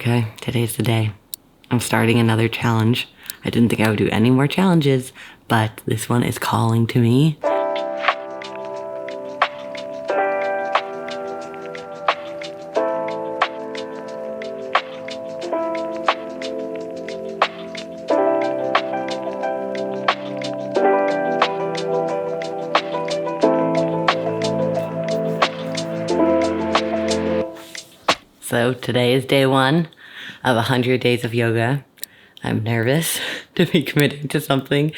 Okay, today's the day. I'm starting another challenge. I didn't think I would do any more challenges, but this one is calling to me. So today is day 1 of 100 days of yoga. I'm nervous to be committing to something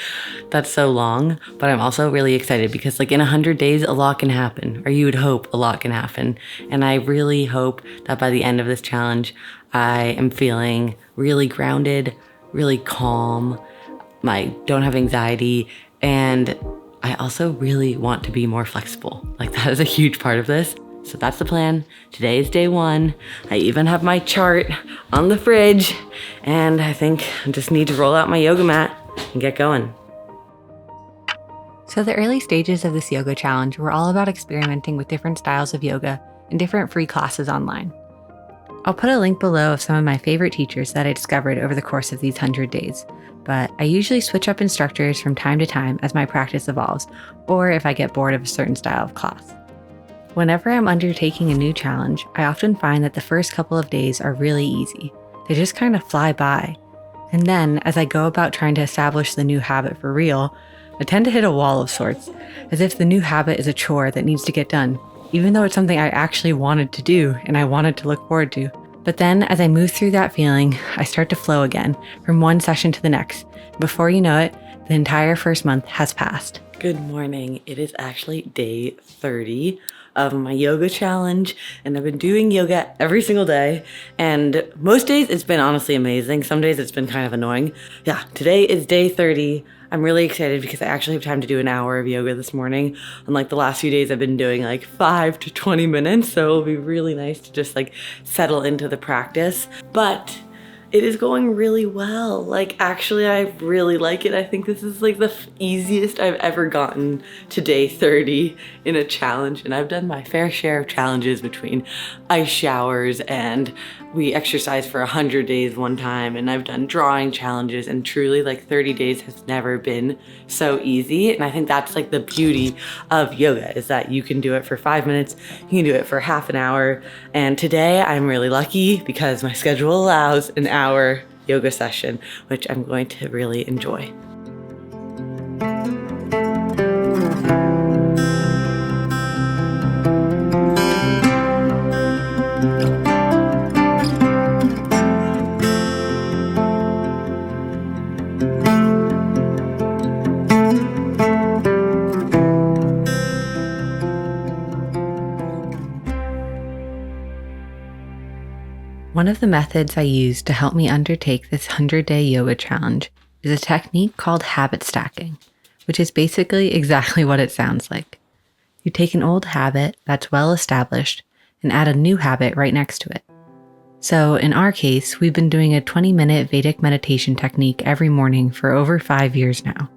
that's so long, but I'm also really excited because in 100 days, a lot can happen, or you would hope a lot can happen. And I really hope that by the end of this challenge, I am feeling really grounded, really calm. I don't have anxiety, and I also really want to be more flexible. That is a huge part of this. So that's the plan. Today is day 1. I even have my chart on the fridge, and I think I just need to roll out my yoga mat and get going. So the early stages of this yoga challenge were all about experimenting with different styles of yoga and different free classes online. I'll put a link below of some of my favorite teachers that I discovered over the course of these 100 days, but I usually switch up instructors from time to time as my practice evolves, or if I get bored of a certain style of class. Whenever I'm undertaking a new challenge, I often find that the first couple of days are really easy. They just kind of fly by. And then, as I go about trying to establish the new habit for real, I tend to hit a wall of sorts, as if the new habit is a chore that needs to get done, even though it's something I actually wanted to do and I wanted to look forward to. But then, as I move through that feeling, I start to flow again, from one session to the next. Before you know it, the entire first month has passed. Good morning. It is actually day 30 of my yoga challenge, and I've been doing yoga every single day, and most days it's been honestly amazing. Some days it's been kind of annoying. Yeah, today is day 30. I'm really excited because I actually have time to do an hour of yoga this morning. Unlike the last few days, I've been doing 5 to 20 minutes, so it'll be really nice to just settle into the practice. But it is going really well. Actually, I really like it. I think this is the easiest I've ever gotten to day 30 in a challenge. And I've done my fair share of challenges between ice showers, and we exercised for 100 days one time, and I've done drawing challenges, and truly 30 days has never been so easy. And I think that's the beauty of yoga, is that you can do it for 5 minutes, you can do it for half an hour. And today I'm really lucky because my schedule allows an hour yoga session, which I'm going to really enjoy. One of the methods I use to help me undertake this 100-day yoga challenge is a technique called habit stacking, which is basically exactly what it sounds like. You take an old habit that's well established and add a new habit right next to it. So in our case, we've been doing a 20-minute Vedic meditation technique every morning for over 5 years now.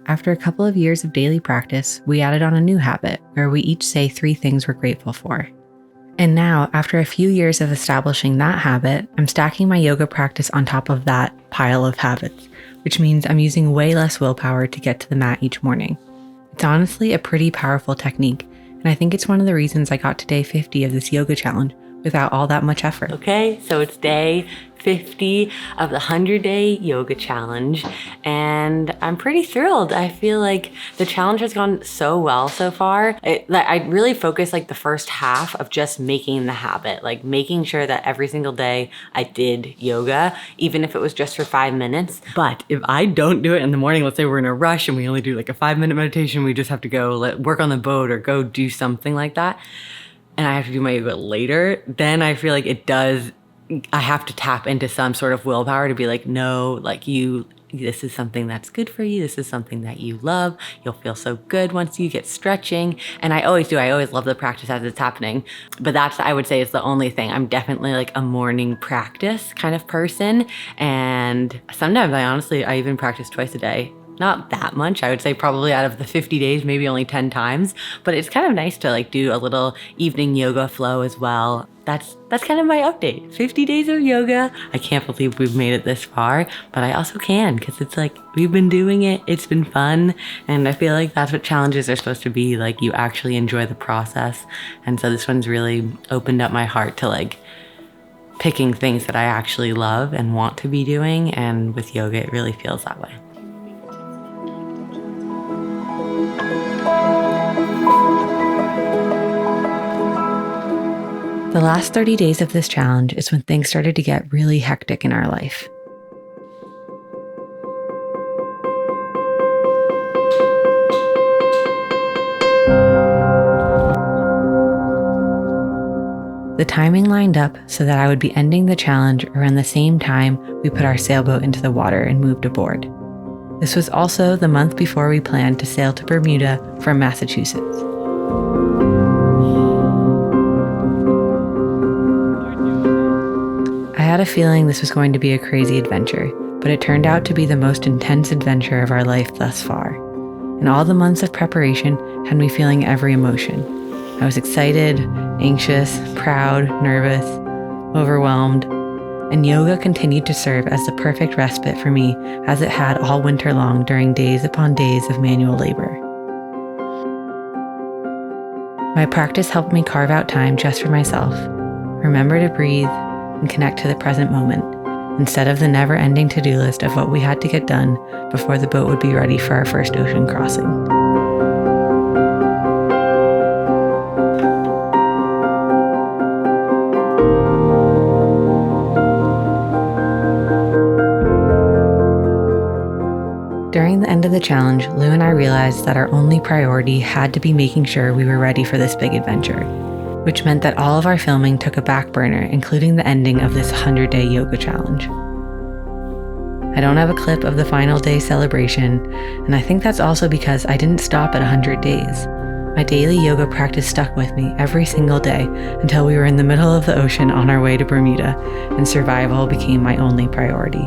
After a couple of years of daily practice, we added on a new habit where we each say 3 things we're grateful for. And now, after a few years of establishing that habit, I'm stacking my yoga practice on top of that pile of habits, which means I'm using way less willpower to get to the mat each morning. It's honestly a pretty powerful technique, and I think it's one of the reasons I got to day 50 of this yoga challenge without all that much effort. Okay, so it's day 50 of the 100-day yoga challenge, and I'm pretty thrilled. I feel like the challenge has gone so well so far. I really focused the first half of just making the habit, making sure that every single day I did yoga, even if it was just for 5 minutes. But if I don't do it in the morning, let's say we're in a rush and we only do a 5-minute meditation, we just have to go work on the boat or go do something like that, and I have to do my yoga later, then I feel I have to tap into some sort of willpower to be no, this is something that's good for you. This is something that you love. You'll feel so good once you get stretching. And I always do. I always love the practice as it's happening. But that's, I would say, is the only thing. I'm definitely a morning practice kind of person. And sometimes I even practice twice a day. Not that much. I would say probably out of the 50 days, maybe only 10 times. But it's kind of nice to do a little evening yoga flow as well. that's kind of my update. 50 days of yoga. I can't believe we've made it this far, but I also can, because it's like we've been doing it. It's been fun. And I feel like that's what challenges are supposed to be. Like, you actually enjoy the process. And so this one's really opened up my heart to like picking things that I actually love and want to be doing. And with yoga, it really feels that way. The last 30 days of this challenge is when things started to get really hectic in our life. The timing lined up so that I would be ending the challenge around the same time we put our sailboat into the water and moved aboard. This was also the month before we planned to sail to Bermuda from Massachusetts. I had a feeling this was going to be a crazy adventure, but it turned out to be the most intense adventure of our life thus far. And all the months of preparation had me feeling every emotion. I was excited, anxious, proud, nervous, overwhelmed, and yoga continued to serve as the perfect respite for me, as it had all winter long during days upon days of manual labor. My practice helped me carve out time just for myself, remember to breathe, and connect to the present moment, instead of the never-ending to-do list of what we had to get done before the boat would be ready for our first ocean crossing. During the end of the challenge, Lou and I realized that our only priority had to be making sure we were ready for this big adventure, which meant that all of our filming took a back burner, including the ending of this 100-day yoga challenge. I don't have a clip of the final day celebration, and I think that's also because I didn't stop at 100 days. My daily yoga practice stuck with me every single day until we were in the middle of the ocean on our way to Bermuda, and survival became my only priority.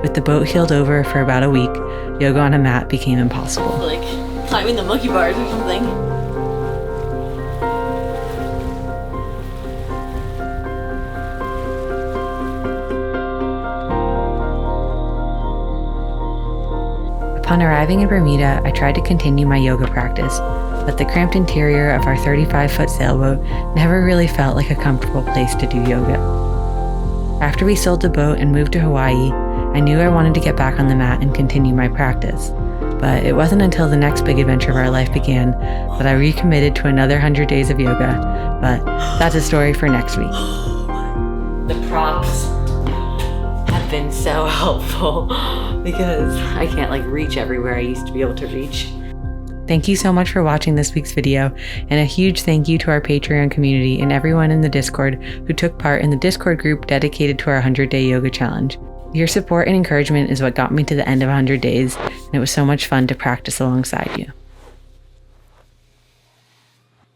With the boat heeled over for about a week, yoga on a mat became impossible. Like climbing the monkey bars or something. Upon arriving in Bermuda, I tried to continue my yoga practice, but the cramped interior of our 35-foot sailboat never really felt like a comfortable place to do yoga. After we sold the boat and moved to Hawaii, I knew I wanted to get back on the mat and continue my practice, but it wasn't until the next big adventure of our life began that I recommitted to another 100 days of yoga, but that's a story for next week. The prompts have been so helpful because I can't like reach everywhere I used to be able to reach. Thank you so much for watching this week's video, and a huge thank you to our Patreon community and everyone in the Discord who took part in the Discord group dedicated to our 100-day yoga challenge. Your support and encouragement is what got me to the end of 100 days, and it was so much fun to practice alongside you.